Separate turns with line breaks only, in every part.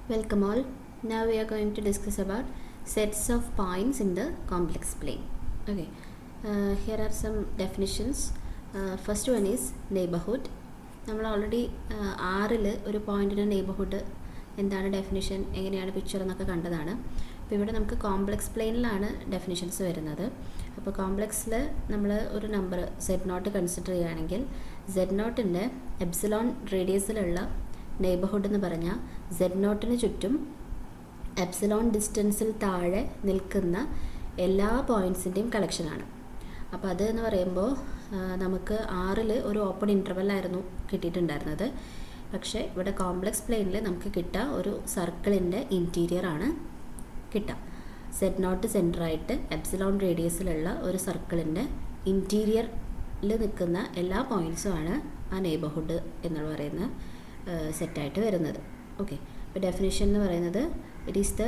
Welcome all. Now we are going to discuss about sets of points in the complex plane. Okay, here are some definitions. First one is neighborhood. നമ്മൾ already ആറിൽ ഒരു പോയിൻറ്റിൻ്റെ neighbourhood എന്താണ് definition, എങ്ങനെയാണ് picture എന്നൊക്കെ കണ്ടതാണ്. അപ്പോൾ ഇവിടെ നമുക്ക് കോംപ്ലക്സ് പ്ലെയിനിലാണ് ഡെഫിനിഷൻസ് വരുന്നത്. അപ്പോൾ കോംപ്ലക്സിൽ നമ്മൾ ഒരു നമ്പർ Z0 കൺസിഡർ ചെയ്യുകയാണെങ്കിൽ Z0ൻ്റെ എപ്സിലോൺ റേഡിയസിലുള്ള നെയ്ബർഹുഡ് എന്ന് പറഞ്ഞാൽ Z0 ചുറ്റും എപ്സിലോൺ ഡിസ്റ്റൻസിൽ താഴെ നിൽക്കുന്ന എല്ലാ പോയിൻറ്റ്സിൻ്റെയും കളക്ഷനാണ്. അപ്പോൾ അത് എന്ന് പറയുമ്പോൾ നമുക്ക് ആറിൽ ഒരു ഓപ്പൺ ഇൻ്റർവെല്ലായിരുന്നു കിട്ടിയിട്ടുണ്ടായിരുന്നത്. പക്ഷേ ഇവിടെ കോംപ്ലക്സ് പ്ലെയിനിൽ നമുക്ക് കിട്ടുക ഒരു സർക്കിളിൻ്റെ ഇൻറ്റീരിയർ ആണ് കിട്ടുക. Z0 സെൻറ്ററായിട്ട് എപ്സിലോൺ റേഡിയസിലുള്ള ഒരു സർക്കിളിൻ്റെ ഇൻറ്റീരിയറിൽ നിൽക്കുന്ന എല്ലാ പോയിൻറ്റ്സുമാണ് ആ നെയ്ബർഹുഡ് എന്ന് പറയുന്ന സെറ്റായിട്ട് വരുന്നത്. ഓക്കെ, അപ്പോൾ ഡെഫിനിഷൻ എന്ന് പറയുന്നത് it is the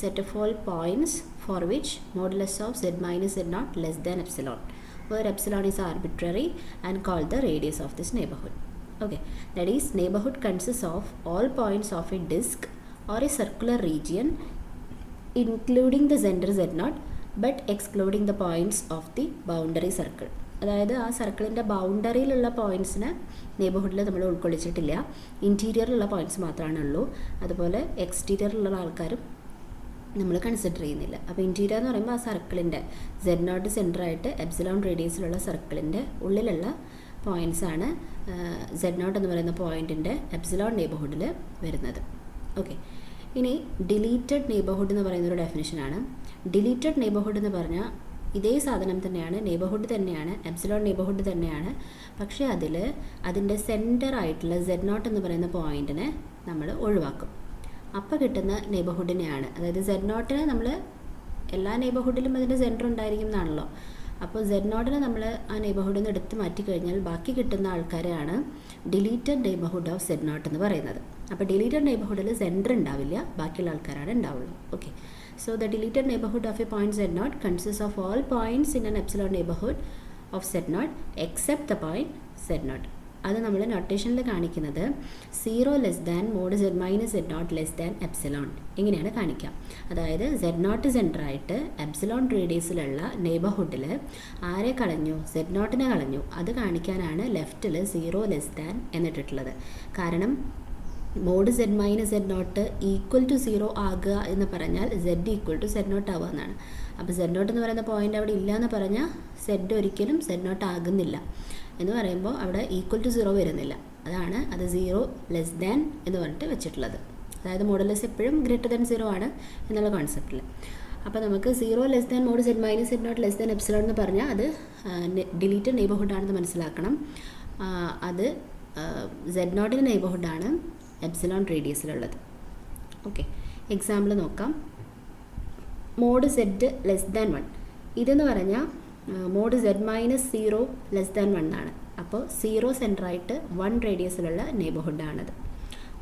set of all points for which modulus of Z minus Z0 less than epsilon, where epsilon is arbitrary and called the radius of this neighborhood. Okay, that is, neighborhood consists of all points of a disk or a circular region including the center Z0 but excluding the points of the boundary circle. അതായത് ആ സർക്കിളിൻ്റെ ബൗണ്ടറിയിലുള്ള പോയിൻറ്റ്സിന് നെയ്ബർഹുഡിൽ നമ്മൾ ഉൾക്കൊള്ളിച്ചിട്ടില്ല, ഇൻറ്റീരിയറിലുള്ള points മാത്രമേ ഉള്ളൂ. അതുപോലെ എക്സ്റ്റീരിയറിലുള്ള ആൾക്കാരും നമ്മൾ consider ചെയ്യുന്നില്ല. അപ്പോൾ ഇൻറ്റീരിയർ എന്ന് പറയുമ്പോൾ ആ സർക്കിളിൻ്റെ Z0 സെൻറ്ററായിട്ട് എപ്സിലോൺ റേഡിയസിലുള്ള സർക്കിളിൻ്റെ ഉള്ളിലുള്ള പോയിൻറ്റ്സാണ് Z0 എന്ന് പറയുന്ന പോയിൻറ്റിൻ്റെ എപ്സിലോൺ നെയ്ബർഹുഡിൽ വരുന്നത്. ഓക്കെ, ഇനി ഡിലീറ്റഡ് നെയ്ബർഹുഡ് എന്ന് പറയുന്നൊരു ഡെഫിനിഷനാണ്. ഡിലീറ്റഡ് നെയ്ബർഹുഡ് എന്ന് പറഞ്ഞാൽ ഇതേ സാധനം തന്നെയാണ്, നെയ്ബർഹുഡ് തന്നെയാണ്, എപ്സിലോൺ നെയ്ബർഹുഡ് തന്നെയാണ്. പക്ഷേ അതിൻ്റെ സെൻറ്ററായിട്ടുള്ള Z0 എന്ന് പറയുന്ന പോയിൻറ്റിനെ നമ്മൾ ഒഴിവാക്കും. അപ്പോൾ കിട്ടുന്ന നെയ്ബർഹുഡിനെയാണ്, അതായത് Z0 നമ്മൾ എല്ലാ നെയ്ബർഹുഡിലും അതിൻ്റെ സെൻറ്റർ ഉണ്ടായിരിക്കും എന്നാണല്ലോ. അപ്പോൾ Z0 നമ്മൾ ആ നെയ്ബർഹുഡിൽ നിന്ന് എടുത്ത് മാറ്റിക്കഴിഞ്ഞാൽ ബാക്കി കിട്ടുന്ന ആൾക്കാരെയാണ് ഡിലീറ്റഡ് നെയ്ബർഹുഡ് ഓഫ് Z0 എന്ന് പറയുന്നത്. അപ്പോൾ ഡിലീറ്റഡ് നെയ്ബർഹുഡിൽ സെൻറ്റർ ഉണ്ടാവില്ല, ബാക്കിയുള്ള ആൾക്കാരാണ് ഉണ്ടാവുള്ളൂ. Okay, so the deleted neighborhood of a point Z0 consists of all points in an epsilon neighborhood of Z0 except the point Z0. അത് നമ്മൾ നൊട്ടേഷനിൽ കാണിക്കുന്നത് 0 less than mod Z minus Z0 less than epsilon ഇങ്ങനെയാണ് കാണിക്കുക. അതായത് Z0 സെൻറ്ററായിട്ട് epsilon റേഡിയസിലുള്ള നെയ്ബർഹുഡിൽ ആരെ കളഞ്ഞു, Z0 കളഞ്ഞു. അത് കാണിക്കാനാണ് ലെഫ്റ്റിൽ 0 ലെസ് ദാൻ എന്നിട്ടിട്ടുള്ളത്. കാരണം mod Z minus Z0 equal to 0 ആകുക എന്ന് പറഞ്ഞാൽ Z ഈക്വൽ ടു Z0 ആവുക എന്നാണ്. അപ്പോൾ Z0 എന്ന് പറയുന്ന പോയിൻ്റ് അവിടെ ഇല്ല എന്ന് പറഞ്ഞാൽ Z ഒരിക്കലും Z0 ആകുന്നില്ല എന്ന് പറയുമ്പോൾ അവിടെ ഈക്വൽ ടു 0 വരുന്നില്ല. അതാണ് അത് 0 ലെസ് ദാൻ എന്ന് പറഞ്ഞിട്ട് വെച്ചിട്ടുള്ളത്. അതായത് മോഡുലസ് എപ്പോഴും ഗ്രേറ്റർ ദാൻ 0 ആണ് എന്നുള്ള കോൺസെപ്റ്റിൽ. അപ്പോൾ നമുക്ക് 0 less than mod Z minus Z0 less than epsilon എന്ന് പറഞ്ഞാൽ അത് ഡിലീറ്റഡ് നെയ്ബർഹുഡാണെന്ന് മനസ്സിലാക്കണം. അത് Z0 നെയ്ബർഹുഡാണ് എപ്സിലോൺ റേഡിയസിലുള്ളത്. ഓക്കെ, എക്സാമ്പിൾ നോക്കാം. മോഡ് Z ലെസ് ദാൻ 1 ഇതെന്ന് പറഞ്ഞാൽ mod Z minus 0 less than 1 ആണ്. അപ്പോൾ 0 സെൻറ്ററായിട്ട് 1 റേഡിയസിലുള്ള നെയ്ബർഹുഡാണത്.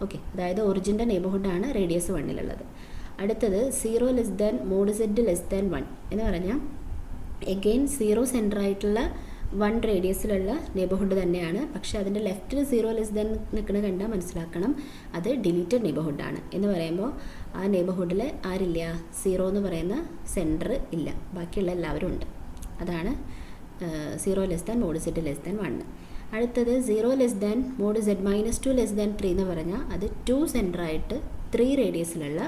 ഓക്കെ, അതായത് ഒറിജിൻ്റെ നെയ്ബർഹുഡാണ് റേഡിയസ് 1-ലുള്ളത്. അടുത്തത് 0 less than mod Z less than 1 എന്ന് പറഞ്ഞാൽ എഗെയിൻ 0 സെൻറ്ററായിട്ടുള്ള 1 റേഡിയസിലുള്ള നെയ്ബർഹുഡ് തന്നെയാണ്. പക്ഷേ അതിൻ്റെ ലെഫ്റ്റിൽ 0 ലെസ് ദാൻ നിൽക്കുന്ന കണ്ടാൽ മനസ്സിലാക്കണം അത് ഡിലീറ്റഡ് നെയ്ബർഹുഡാണ് എന്ന് പറയുമ്പോൾ ആ നെയ്ബർഹുഡിൽ ആരില്ല, 0 എന്ന് പറയുന്ന സെൻറ്റർ ഇല്ല, ബാക്കിയുള്ള എല്ലാവരും ഉണ്ട്. അതാണ് 0 less than mod Z less than 1. അടുത്തത് 0 less than mod Z minus 2 less than 3 എന്ന് പറഞ്ഞാൽ അത് 2 സെൻറ്ററായിട്ട് 3 റേഡിയസിലുള്ള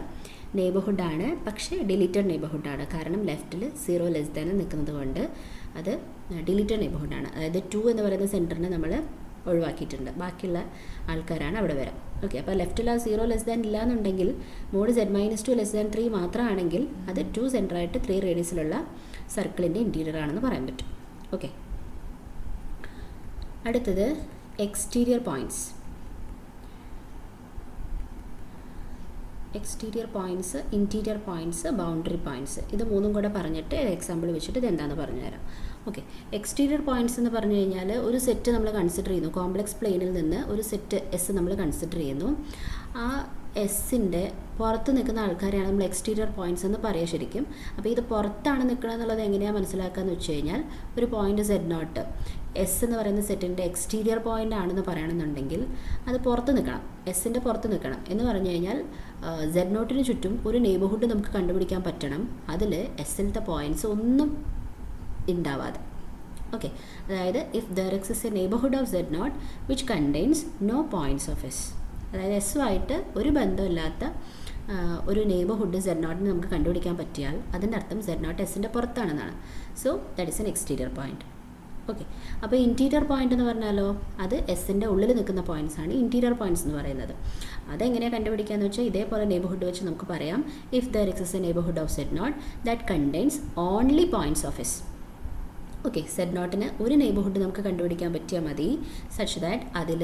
നെയ്ബർഹുഡാണ്. പക്ഷേ ഡിലീറ്റഡ് നെയ്ബർഹുഡാണ്, കാരണം ലെഫ്റ്റിൽ 0 ലെസ് ദാൻ നിൽക്കുന്നത് കൊണ്ട് അത് ഡിലീറ്റഡ് നെയ്ബർഹുഡാണ്. അതായത് 2 എന്ന് പറയുന്ന സെൻറ്ററിനെ നമ്മൾ ഒഴിവാക്കിയിട്ടുണ്ട്, ബാക്കിയുള്ള ആൾക്കാരാണ് അവിടെ വരാം. ഓക്കെ, അപ്പോൾ ലെഫ്റ്റിൽ ആ 0 ലെസ് ദാൻ ഇല്ല എന്നുണ്ടെങ്കിൽ mod Z minus 2 less than 3 മാത്രമാണെങ്കിൽ അത് 2 സെൻറ്ററായിട്ട് 3 റേഡിയസിലുള്ള സർക്കിളിൻ്റെ ഇൻറ്റീരിയർ ആണെന്ന് പറയാൻ പറ്റും. ഓക്കെ, അടുത്തത് exterior points. Exterior points, interior points, boundary points, ഇത് മൂന്നും കൂടെ പറഞ്ഞിട്ട് എക്സാമ്പിൾ വെച്ചിട്ട് ഇതെന്താണെന്ന് പറഞ്ഞുതരാം. ഓക്കെ, എക്സ്റ്റീരിയർ പോയിൻറ്റ്സ് എന്ന് പറഞ്ഞു കഴിഞ്ഞാൽ ഒരു സെറ്റ് നമ്മൾ കൺസിഡർ ചെയ്യുന്നു. കോംപ്ലക്സ് പ്ലെയിനിൽ നിന്ന് ഒരു സെറ്റ് S നമ്മൾ കൺസിഡർ ചെയ്യുന്നു. ആ എസിൻ്റെ പുറത്ത് നിൽക്കുന്ന ആൾക്കാരെയാണ് നമ്മൾ എക്സ്റ്റീരിയർ പോയിൻറ്റ്സ് എന്ന് പറയുക ശരിക്കും. അപ്പോൾ ഇത് പുറത്താണ് നിൽക്കുന്നത് എന്നുള്ളത് എങ്ങനെയാണ് മനസ്സിലാക്കുകയെന്ന് വെച്ച് കഴിഞ്ഞാൽ, ഒരു പോയിൻറ്റ് Z0 എസ് എന്ന് പറയുന്ന സെറ്റിൻ്റെ എക്സ്റ്റീരിയർ പോയിൻ്റ് ആണെന്ന് പറയണമെന്നുണ്ടെങ്കിൽ അത് പുറത്ത് നിൽക്കണം, എസിൻ്റെ പുറത്ത് നിൽക്കണം. എന്ന് പറഞ്ഞു കഴിഞ്ഞാൽ Z0 ചുറ്റും ഒരു നെയ്ബർഹുഡ് നമുക്ക് കണ്ടുപിടിക്കാൻ പറ്റണം, അതിൽ എസിലത്തെ പോയിൻറ്റ്സ് ഒന്നും ഉണ്ടാവാതെ. ഓക്കെ, അതായത് if there exist a neighbourhood of Z0 which contains no points of S, അതായത് എസുമായിട്ട് ഒരു ബന്ധമില്ലാത്ത ഒരു നെയ്ബർഹുഡ് Z0 നമുക്ക് കണ്ടുപിടിക്കാൻ പറ്റിയാൽ അതിൻ്റെ അർത്ഥം Z0 എസിൻ്റെ പുറത്താണെന്നാണ്. So that is an exterior point. Okay, അപ്പോൾ ഇൻറ്റീരിയർ പോയിൻ്റ് എന്ന് പറഞ്ഞാലോ അത് എസിൻ്റെ ഉള്ളിൽ നിൽക്കുന്ന പോയിൻറ്റ്സ് ആണ് ഇൻറ്റീരിയർ പോയിൻറ്റ്സ് എന്ന് പറയുന്നത്. അതെങ്ങനെയാണ് കണ്ടുപിടിക്കാന്ന് വെച്ചാൽ ഇതേപോലെ നെയ്ബർഹുഡ് വെച്ച് നമുക്ക് പറയാം, if there exist a neighbourhood of Z0 that contains only points of S. Okay, Z0 ഒരു നെയ്ബർഹുഡ് നമുക്ക് കണ്ടുപിടിക്കാൻ പറ്റിയാൽ മതി, സച്ച് ദാറ്റ് അതിൽ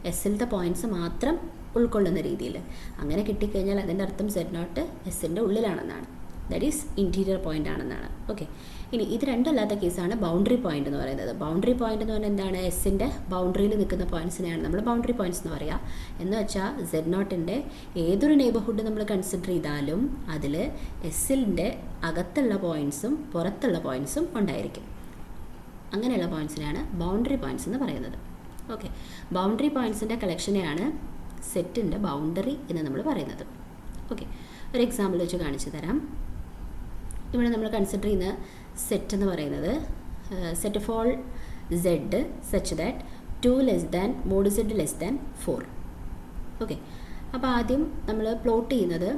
എസിലത്തെ പോയിൻറ്റ്സ് മാത്രം ഉൾക്കൊള്ളുന്ന രീതിയിൽ. അങ്ങനെ കിട്ടിക്കഴിഞ്ഞാൽ അതിൻ്റെ അർത്ഥം Z0 എസിൻ്റെ ഉള്ളിലാണെന്നാണ്, ദാറ്റ് ഈസ് ഇൻറ്റീരിയർ പോയിൻ്റ് ആണെന്നാണ്. ഓക്കെ, ഇനി ഇത് രണ്ടല്ലാത്ത കേസാണ് ബൗണ്ടറി പോയിൻ്റ് എന്ന് പറയുന്നത്. ബൗണ്ടറി പോയിൻ്റ് എന്ന് പറഞ്ഞാൽ എന്താണ്? എസിൻ്റെ ബൗണ്ടറിയിൽ നിൽക്കുന്ന പോയിൻറ്റ്സിനെയാണ് നമ്മൾ ബൗണ്ടറി പോയിൻറ്റ്സ് എന്ന് പറയുക. എന്ന് വെച്ചാൽ Z0 ഏതൊരു നെയ്ബർഹുഡ് നമ്മൾ കൺസിഡർ ചെയ്താലും അതിൽ എസിൻ്റെ അകത്തുള്ള പോയിൻറ്റ്സും പുറത്തുള്ള പോയിൻറ്റ്സും ഉണ്ടായിരിക്കും. അങ്ങനെയുള്ള പോയിൻറ്റ്സിനെയാണ് ബൗണ്ടറി പോയിൻറ്റ്സ് എന്ന് പറയുന്നത്. ഓക്കെ, ബൗണ്ടറി പോയിൻറ്റ്സിൻ്റെ കളക്ഷനെയാണ് സെറ്റിൻ്റെ ബൗണ്ടറി എന്ന് നമ്മൾ പറയുന്നത്. ഓക്കെ, ഒരു എക്സാമ്പിൾ വെച്ച് കാണിച്ചു തരാം. ഇവിടെ നമ്മൾ കൺസിഡർ ചെയ്യുന്ന സെറ്റ് എന്ന് പറയുന്നത് set of all Z such that 2 mod Z less than 4. Okay, അപ്പോൾ ആദ്യം നമ്മൾ പ്ലോട്ട് ചെയ്യുന്നത്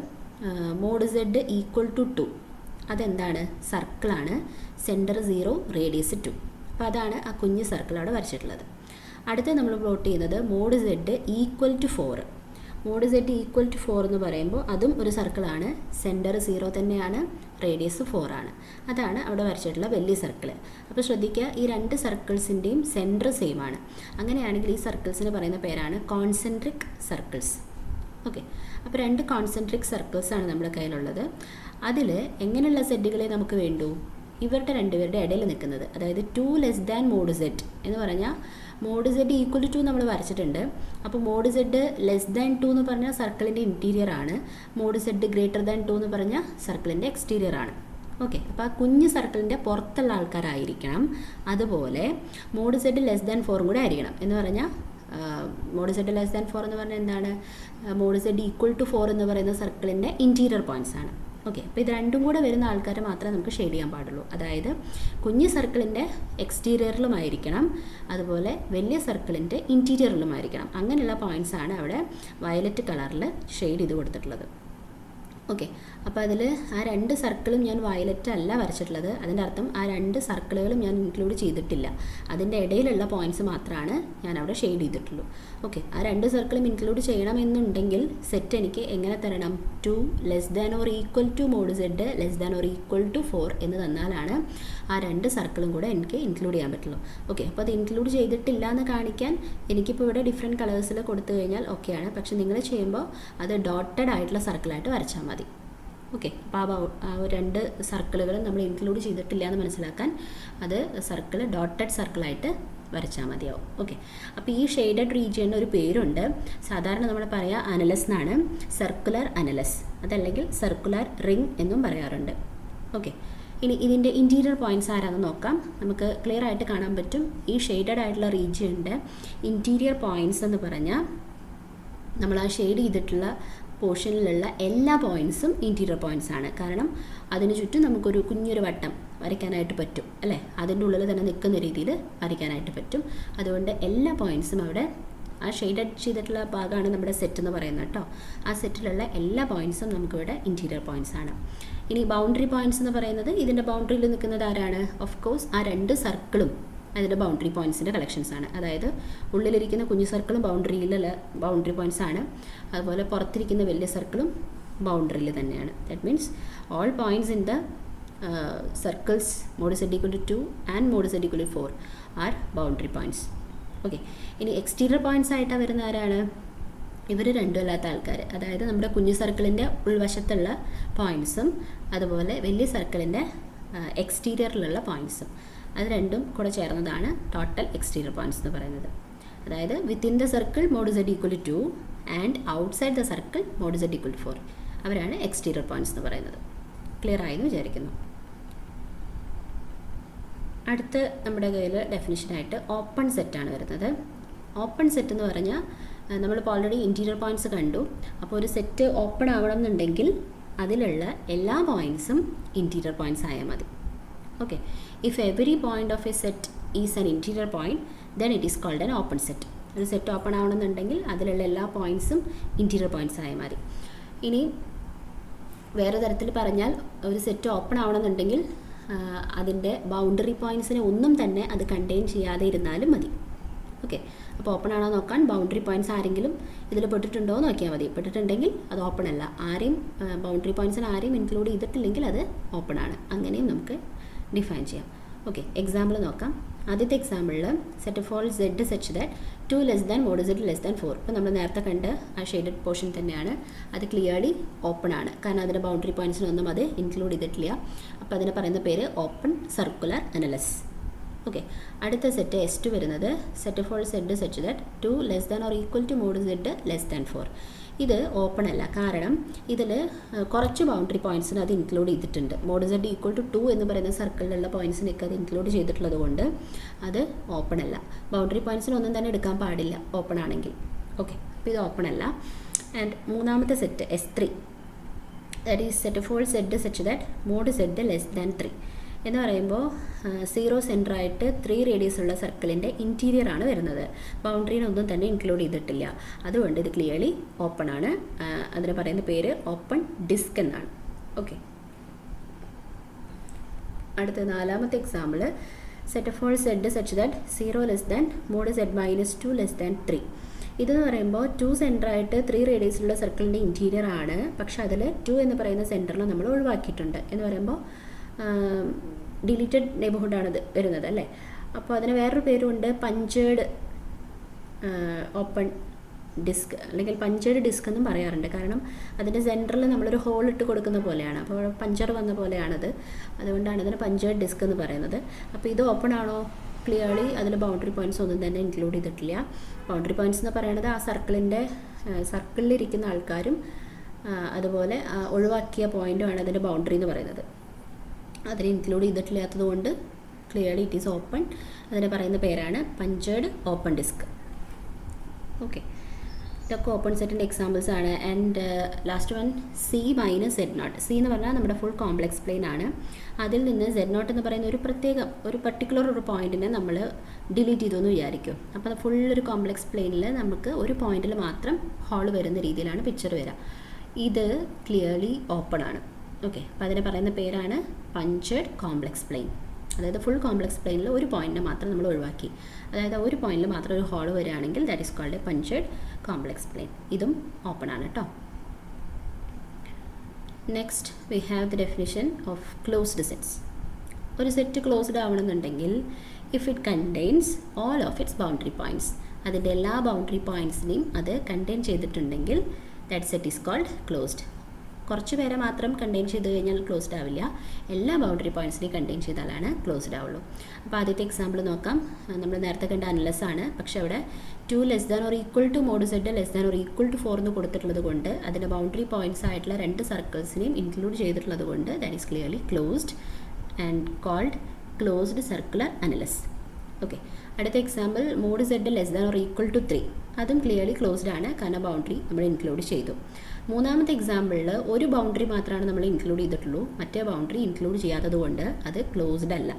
mod Z ഈക്വൽ ടു 2. അതെന്താണ്? സർക്കിളാണ്, സെൻറ്റർ 0 റേഡിയസ് 2. അപ്പോൾ അതാണ് ആ കുഞ്ഞ് സർക്കിൾ അവിടെ വരച്ചിട്ടുള്ളത്. അടുത്ത് നമ്മൾ പ്ലോട്ട് ചെയ്യുന്നത് mod Z equal to 4. mod Z equal to 4 എന്ന് പറയുമ്പോൾ അതും ഒരു സർക്കിളാണ്, സെൻറ്റർ 0 തന്നെയാണ്, റേഡിയസ് 4 ആണ്. അതാണ് അവിടെ വരച്ചിട്ടുള്ള വലിയ സർക്കിൾ. അപ്പോൾ ശ്രദ്ധിക്കുക, ഈ രണ്ട് സർക്കിൾസിൻ്റെയും സെൻറ്റർ സെയിം ആണ്. അങ്ങനെയാണെങ്കിൽ ഈ സർക്കിൾസിന് പറയുന്ന പേരാണ് കോൺസെൻട്രിക് സർക്കിൾസ്. ഓക്കെ, അപ്പോൾ രണ്ട് കോൺസെൻട്രിക് സർക്കിൾസാണ് നമ്മുടെ കയ്യിലുള്ളത്. അതിൽ എങ്ങനെയുള്ള സെറ്റുകളെ നമുക്ക് വേണ്ടൂ? ഇവരുടെ രണ്ടുപേരുടെ ഇടയിൽ നിൽക്കുന്നത്, അതായത് 2 mod Z എന്ന് പറഞ്ഞാൽ mod Z ഈക്വൽ ടു 2 നമ്മൾ വരച്ചിട്ടുണ്ട്. അപ്പോൾ mod Z ലെസ് ദാൻ 2 എന്ന് പറഞ്ഞാൽ സർക്കിളിൻ്റെ ഇൻറ്റീരിയർ ആണ്, mod Z ഗ്രേറ്റർ ദാൻ 2 എന്ന് പറഞ്ഞാൽ സർക്കിളിൻ്റെ എക്സ്റ്റീരിയർ ആണ്. ഓക്കെ, അപ്പോൾ ആ കുഞ്ഞ് സർക്കിളിൻ്റെ പുറത്തുള്ള ആൾക്കാരായിരിക്കണം. അതുപോലെ mod Z ലെസ് ദാൻ 4 കൂടെ ആയിരിക്കണം. എന്ന് പറഞ്ഞാൽ mod Z ലെസ് ദാൻ 4 എന്ന് പറഞ്ഞാൽ എന്താണ്? mod Z ഈക്വൽ ടു 4 എന്ന് പറയുന്ന സർക്കിളിൻ്റെ ഇൻറ്റീരിയർ പോയിൻറ്റ്സ് ആണ്. ഓക്കെ, അപ്പോൾ ഇത് രണ്ടും കൂടെ വരുന്ന ആൾക്കാരെ മാത്രമേ നമുക്ക് ഷെയ്ഡ് ചെയ്യാൻ പാടുള്ളൂ. അതായത് കുഞ്ഞ് സർക്കിളിൻ്റെ എക്സ്റ്റീരിയറിലുമായിരിക്കണം, അതുപോലെ വലിയ സർക്കിളിൻ്റെ ഇൻറ്റീരിയറിലുമായിരിക്കണം. അങ്ങനെയുള്ള പോയിൻറ്റ്സ് ആണ് അവിടെ വയലറ്റ് കളറിൽ ഷെയ്ഡ് ചെയ്ത് കൊടുത്തിട്ടുള്ളത്. ഓക്കെ, അപ്പോൾ അതിൽ ആ രണ്ട് സർക്കിളും ഞാൻ വയലറ്റ് അല്ല വരച്ചിട്ടുള്ളത്. അതിൻ്റെ അർത്ഥം ആ രണ്ട് സർക്കിളുകളും ഞാൻ ഇൻക്ലൂഡ് ചെയ്തിട്ടില്ല, അതിൻ്റെ ഇടയിലുള്ള പോയിൻറ്റ്സ് മാത്രമാണ് ഞാൻ അവിടെ ഷെയ്ഡ് ചെയ്തിട്ടുള്ളൂ. ഓക്കെ, ആ രണ്ട് സർക്കിളും ഇൻക്ലൂഡ് ചെയ്യണമെന്നുണ്ടെങ്കിൽ സെറ്റ് എനിക്ക് എങ്ങനെ തരണം? 2 less than or equal to mod Z less than or equal to 4 എന്ന് തന്നാലാണ് ആ രണ്ട് സർക്കിളും കൂടെ എനിക്ക് ഇൻക്ലൂഡ് ചെയ്യാൻ പറ്റുള്ളൂ. ഓക്കെ, അപ്പോൾ അത് ഇൻക്ലൂഡ് ചെയ്തിട്ടില്ല എന്ന് കാണിക്കാൻ എനിക്കിപ്പോൾ ഇവിടെ ഡിഫറെൻറ്റ് കളേഴ്സിൽ കൊടുത്തു കഴിഞ്ഞാൽ ഓക്കെയാണ്. പക്ഷേ നിങ്ങൾ ചെയ്യുമ്പോൾ അത് ഡോട്ടഡ് ആയിട്ടുള്ള സർക്കിളായിട്ട് വരച്ചാൽ മതി. ഓക്കെ, അപ്പോൾ ആ രണ്ട് സർക്കിളുകളും നമ്മൾ ഇൻക്ലൂഡ് ചെയ്തിട്ടില്ല എന്ന് മനസ്സിലാക്കാൻ അത് സർക്കിൾ ഡോട്ടഡ് സർക്കിളായിട്ട് വരച്ചാൽ മതിയാവും. ഓക്കെ, അപ്പോൾ ഈ ഷെയ്ഡഡ് റീജിയന് ഒരു പേരുണ്ട്. സാധാരണ നമ്മൾ പറയുക അനലസ് എന്നാണ്, സർക്കുലർ അനലസ്, അതല്ലെങ്കിൽ സർക്കുലർ റിംഗ് എന്നും പറയാറുണ്ട്. ഓക്കെ, ഇനി ഇതിൻ്റെ ഇൻറ്റീരിയർ പോയിൻറ്റ്സ് ആരാണെന്ന് നോക്കാം. നമുക്ക് ക്ലിയർ ആയിട്ട് കാണാൻ പറ്റും. ഈ ഷെയ്ഡഡ് ആയിട്ടുള്ള റീജിയൻ്റെ ഇൻറ്റീരിയർ പോയിൻറ്റ്സ് എന്ന് പറഞ്ഞാൽ നമ്മൾ ആ ഷെയ്ഡ് ചെയ്തിട്ടുള്ള പോർഷനിലുള്ള എല്ലാ പോയിൻറ്റ്സും ഇൻറ്റീരിയർ പോയിൻറ്റ്സ് ആണ്. കാരണം അതിന് ചുറ്റും നമുക്കൊരു കുഞ്ഞൊരു വട്ടം വരയ്ക്കാനായിട്ട് പറ്റും, അല്ലേ? അതിൻ്റെ ഉള്ളിൽ തന്നെ നിൽക്കുന്ന രീതിയിൽ വരയ്ക്കാനായിട്ട് പറ്റും. അതുകൊണ്ട് എല്ലാ പോയിൻറ്റ്സും അവിടെ ആ ഷെയ്ഡഡ് ചെയ്തിട്ടുള്ള ഭാഗമാണ് നമ്മുടെ സെറ്റ് എന്ന് പറയുന്നത് കേട്ടോ. ആ സെറ്റിലുള്ള എല്ലാ പോയിൻറ്റ്സും നമുക്കിവിടെ ഇൻറ്റീരിയർ പോയിൻറ്റ്സ് ആണ്. ഇനി ബൗണ്ടറി പോയിൻറ്റ്സ് എന്ന് പറയുന്നത് ഇതിൻ്റെ ബൗണ്ടറിയിൽ നിൽക്കുന്നത് ആരാണ്? ഓഫ് കോഴ്സ് ആ രണ്ട് സർക്കിളും അതിൻ്റെ ബൗണ്ടറി പോയിൻറ്റ്സിൻ്റെ കളക്ഷൻസ് ആണ്. അതായത് ഉള്ളിലിരിക്കുന്ന കുഞ്ഞു സർക്കിളും ബൗണ്ടറിയിലുള്ള ബൗണ്ടറി പോയിൻറ്റ്സ് ആണ്, അതുപോലെ പുറത്തിരിക്കുന്ന വലിയ സർക്കിളും ബൗണ്ടറിയിൽ തന്നെയാണ്. That means all points in the circles mod Z equal to 2 and mod Z equal to 4 are boundary points. Okay, ഇനി എക്സ്റ്റീരിയർ പോയിൻറ്റ്സ് ആയിട്ടാണ് വരുന്ന ആരാണ്? ഇവർ രണ്ടും അല്ലാത്ത ആൾക്കാർ, അതായത് നമ്മുടെ കുഞ്ഞു സർക്കിളിൻ്റെ ഉൾവശത്തുള്ള പോയിൻറ്റ്സും അതുപോലെ വലിയ സർക്കിളിൻ്റെ എക്സ്റ്റീരിയറിലുള്ള പോയിൻറ്റ്സും, അത് രണ്ടും കൂടെ ചേർന്നതാണ് ടോട്ടൽ എക്സ്റ്റീരിയർ പോയിൻറ്റ്സ് എന്ന് പറയുന്നത്. അതായത് within the circle mod Z equal to 2 and outside the circle mod z equal to 4. അവരാണ് എക്സ്റ്റീരിയർ പോയിന്റ്സ് എന്ന് പറയുന്നത്. ക്ലിയർ ആയെന്ന് വിചാരിക്കുന്നു. അടുത്ത നമ്മുടെ കയ്യിൽ ഡെഫിനിഷനായിട്ട് ഓപ്പൺ സെറ്റാണ് വരുന്നത്. ഓപ്പൺ സെറ്റ് എന്ന് പറഞ്ഞാൽ നമ്മളിപ്പോൾ ഓൾറെഡി ഇൻറ്റീരിയർ പോയിൻറ്റ്സ് കണ്ടു. അപ്പോൾ ഒരു സെറ്റ് ഓപ്പൺ ആവണം എന്നുണ്ടെങ്കിൽ അതിലുള്ള എല്ലാ പോയിൻറ്റ്സും ഇൻറ്റീരിയർ പോയിൻറ്റ്സ് ആയാൽ മതി. Okay, if every point of a set is an interior point then it is called an open set. ഒരു സെറ്റ് ഓപ്പൺ ആവണമെന്നുണ്ടെങ്കിൽ അതിലുള്ള എല്ലാ പോയിൻറ്റ്സും ഇൻറ്റീരിയർ പോയിൻറ്റ്സ് ആയാൽ മതി. ഇനി വേറെ തരത്തിൽ പറഞ്ഞാൽ ഒരു സെറ്റ് ഓപ്പൺ ആവണമെന്നുണ്ടെങ്കിൽ അതിൻ്റെ ബൗണ്ടറി പോയിൻറ്റ്സിനെ ഒന്നും തന്നെ അത് കണ്ടെയ്ൻ ചെയ്യാതെ ഇരുന്നാലും മതി. ഓക്കെ, അപ്പോൾ ഓപ്പൺ ആണോ നോക്കാൻ ബൗണ്ടറി പോയിൻറ്റ്സ് ആരെങ്കിലും ഇതിൽ പെട്ടിട്ടുണ്ടോ എന്ന് നോക്കിയാൽ മതി. പെട്ടിട്ടുണ്ടെങ്കിൽ അത് ഓപ്പൺ അല്ല. ആരെയും ബൗണ്ടറി പോയിൻറ്റ്സിന് ആരെയും ഇൻക്ലൂഡ് ചെയ്തിട്ടില്ലെങ്കിൽ അത് ഓപ്പൺ ആണ്. അങ്ങനെയും നമുക്ക് ഡിഫൈൻ ചെയ്യാം. ഓക്കെ, എക്സാമ്പിൾ നോക്കാം. ആദ്യത്തെ എക്സാമ്പിളിൽ set of all z such that 2 less than mod z less than 4. ഇപ്പോൾ നമ്മൾ നേരത്തെ കണ്ട് ആ ഷെയ്ഡഡ് പോർഷൻ തന്നെയാണ്. അത് ക്ലിയർലി ഓപ്പൺ ആണ്, കാരണം അതിൻ്റെ ബൗണ്ടറി പോയിൻറ്റ്സിനൊന്നും അത് ഇൻക്ലൂഡ് ചെയ്തിട്ടില്ല. അപ്പോൾ അതിന് പറയുന്ന പേര് ഓപ്പൺ സർക്കുലർ അനലസ്. ഓക്കെ, അടുത്ത സെറ്റ് S2 വരുന്നത് set of all z such that 2 less than or equal to mod z less than 4. ഇത് ഓപ്പൺ അല്ല, കാരണം ഇതിൽ കുറച്ച് ബൗണ്ടറി പോയിൻറ്റ്സിന് അത് ഇൻക്ലൂഡ് ചെയ്തിട്ടുണ്ട്. മോഡ് z ഈക്വൽ ടു 2 എന്ന് പറയുന്ന സർക്കിളിലുള്ള പോയിൻറ്റ്സിനൊക്കെ അത് ഇൻക്ലൂഡ് ചെയ്തിട്ടുള്ളത് കൊണ്ട് അത് ഓപ്പൺ അല്ല. ബൗണ്ടറി പോയിൻറ്റ്സിനൊന്നും തന്നെ എടുക്കാൻ പാടില്ല ഓപ്പൺ ആണെങ്കിൽ. ഓക്കെ, അപ്പോൾ ഇത് ഓപ്പൺ അല്ല. ആൻഡ് മൂന്നാമത്തെ set S3, that is set of all z such that mod z less than 3 എന്ന് പറയുമ്പോൾ 0 സെൻറ്ററായിട്ട് 3 റേഡിയസ് ഉള്ള സർക്കിളിൻ്റെ ഇൻറ്റീരിയർ ആണ് വരുന്നത്. ബൗണ്ടറിനൊന്നും തന്നെ ഇൻക്ലൂഡ് ചെയ്തിട്ടില്ല. അതുകൊണ്ട് ഇത് ക്ലിയർലി ഓപ്പൺ ആണ്. അതിന് പറയുന്ന പേര് ഓപ്പൺ ഡിസ്ക് എന്നാണ്. ഓക്കെ, അടുത്ത നാലാമത്തെ example set of all z such that 0 less than mod z minus 2 less than 3. ഇതെന്ന് പറയുമ്പോൾ 2 സെൻറ്ററായിട്ട് 3 റേഡിയസിലുള്ള സർക്കിളിൻ്റെ ഇൻറ്റീരിയർ ആണ്. പക്ഷെ അതിൽ 2 എന്ന് പറയുന്ന സെൻറ്ററിൽ നമ്മൾ ഒഴിവാക്കിയിട്ടുണ്ട്. എന്ന് പറയുമ്പോൾ ഡിലീറ്റഡ് നെയ്ബർഹുഡാണ് ഇത് വരുന്നത് അല്ലേ. അപ്പോൾ അതിന് വേറൊരു പേരുണ്ട്, പഞ്ചേർഡ് ഓപ്പൺ ഡിസ്ക് അല്ലെങ്കിൽ പഞ്ചേർഡ് ഡിസ്ക് എന്നും പറയാറുണ്ട്. കാരണം അതിൻ്റെ സെൻറ്ററിൽ നമ്മളൊരു ഹോൾ ഇട്ട് കൊടുക്കുന്ന പോലെയാണ്. അപ്പോൾ പഞ്ചർ വന്ന പോലെയാണത്. അതുകൊണ്ടാണ് ഇതിന് പഞ്ചേർഡ് ഡിസ്ക് എന്ന് പറയുന്നത്. അപ്പോൾ ഇത് ഓപ്പൺ ആണോ? ക്ലിയർലി അതിൽ ബൗണ്ടറി പോയിൻറ്റ്സ് ഒന്നും തന്നെ ഇൻക്ലൂഡ് ചെയ്തിട്ടില്ല. ബൗണ്ടറി പോയിൻറ്റ്സ് എന്ന് പറയുന്നത് ആ സർക്കിളിലിരിക്കുന്ന ആൾക്കാരും അതുപോലെ ഒഴിവാക്കിയ പോയിൻറ്റുമാണ് അതിൻ്റെ ബൗണ്ടറി എന്ന് പറയുന്നത്. അതിന് ഇൻക്ലൂഡ് ചെയ്തിട്ടില്ലാത്തത് കൊണ്ട് ക്ലിയർലി ഇറ്റ് ഈസ് ഓപ്പൺ. അതിന് പറയുന്ന പേരാണ് പഞ്ചേർഡ് ഓപ്പൺ ഡിസ്ക്. ഓക്കെ, ഇതൊക്കെ ഓപ്പൺ സെറ്റിൻ്റെ എക്സാമ്പിൾസ് ആണ്. And last one C minus Z0. C എന്ന് പറഞ്ഞാൽ നമ്മുടെ ഫുൾ കോംപ്ലക്സ് പ്ലെയിൻ ആണ്. അതിൽ നിന്ന് Z0 എന്ന് പറയുന്ന ഒരു പർട്ടിക്കുലർ ഒരു പോയിൻറ്റിനെ നമ്മൾ ഡിലീറ്റ് ചെയ്തു എന്ന് വിചാരിക്കും. അപ്പോൾ ഫുൾ ഒരു കോംപ്ലക്സ് പ്ലെയിനിൽ നമുക്ക് ഒരു പോയിൻറ്റിൽ മാത്രം ഹോൾ വരുന്ന രീതിയിലാണ് പിക്ചർ വരിക. ഇത് ക്ലിയർലി ഓപ്പൺ ആണ്. ഓക്കെ, അപ്പോൾ അതിന് പറയുന്ന പേരാണ് പഞ്ചേർഡ് കോംപ്ലക്സ് പ്ലെയിൻ. അതായത് ഫുൾ കോംപ്ലക്സ് പ്ലെയിനിൽ ഒരു പോയിൻറ്റിനെ മാത്രം നമ്മൾ ഒഴിവാക്കി. അതായത് ഒരു പോയിൻറ്റിൽ മാത്രം ഒരു ഹോൾ വരികയാണെങ്കിൽ that is called a punctured complex plane. ഇതും ഓപ്പൺ ആണ് കേട്ടോ. Next we have the definition of closed sets. ഒരു സെറ്റ് ക്ലോസ്ഡ് ആവണമെന്നുണ്ടെങ്കിൽ if it contains all of its boundary points, അതിൻ്റെ എല്ലാ ബൗണ്ടറി പോയിൻറ്റ്സിനെയും അത് കണ്ടെയ്ൻ ചെയ്തിട്ടുണ്ടെങ്കിൽ that set is called closed. കുറച്ച് പേരെ മാത്രം കണ്ടെയ്ൻ ചെയ്ത് കഴിഞ്ഞാൽ ക്ലോസ്ഡ് ആവില്ല. എല്ലാ ബൗണ്ടറി പോയിൻറ്റ്സിനെയും കണ്ടെയ്ൻ ചെയ്താലാണ് ക്ലോസ്ഡ് ആവുള്ളൂ. അപ്പോൾ ആദ്യത്തെ എക്സാമ്പിൾ നോക്കാം. നമ്മൾ നേരത്തെ കണ്ട അനലസ് ആണ്. പക്ഷേ അവിടെ 2 less than or equal to mod z less than or equal to 4 എന്ന് കൊടുത്തിട്ടുള്ളത് കൊണ്ട് അതിൻ്റെ ബൗണ്ടറി പോയിൻറ്റ്സ് ആയിട്ടുള്ള 2 സർക്കിൾസിനെയും ഇൻക്ലൂഡ് ചെയ്തിട്ടുള്ളത് കൊണ്ട് that is clearly closed and called closed circular annulus. Okay, അടുത്ത example mod z less than or equal to 3. അതും clearly closed ആണ്, കാരണം ബൗണ്ടറി നമ്മൾ ഇൻക്ലൂഡ് ചെയ്തു. മൂന്നാമത്തെ എക്സാമ്പിളിൽ ഒരു ബൗണ്ടറി മാത്രമാണ് നമ്മൾ ഇൻക്ലൂഡ് ചെയ്തിട്ടുള്ളൂ. മറ്റേ ബൗണ്ടറി ഇൻക്ലൂഡ് ചെയ്യാത്തത് കൊണ്ട് അത് ക്ലോസ്ഡ് അല്ല.